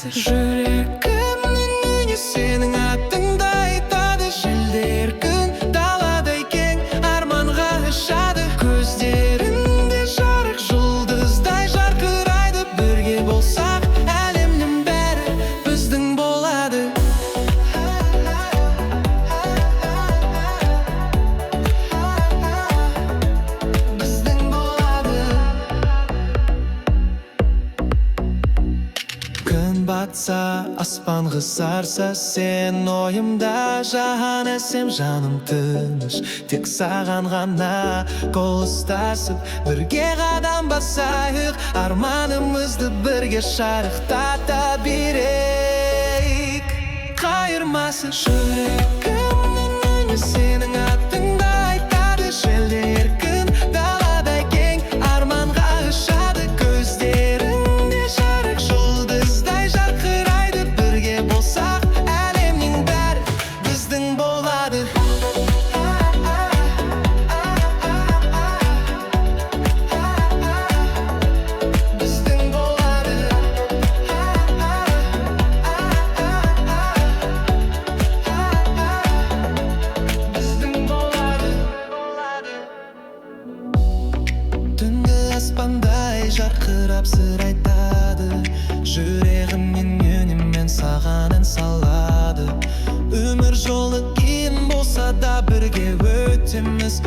қайырмасы жүрегімнің үні сенің атыңды айтады. Желдер күн даладай кең арманға ұшады. Көздерінде жарық жұлдыздай жарқырайды. Бірге болсақ әлемнің бәрі біздің болады. Біздің болады. Күн батса, аспан қызарса, сен ойымда жаған әсем, жаным тыныш. Тек саған ғана қол ұстасып, бірге қадам басайық. Арманымызды бірге шарықтата берейік. Қайырмасы жүрегімнің үні сенің атыңды айтады. Желдер күн даладай кең арманға ұшады. Көздерінде жарық жұлдыздай жарқырайды. Бірге болсақ әлемнің бәрі біздің болады. Біздің болады. Біздің болады. Түнгі аспандай жарқырап сыр айтады. Жүрегіммен үніммен саған ән салады. Өмір жолы қиын болса да бірге өтеміз.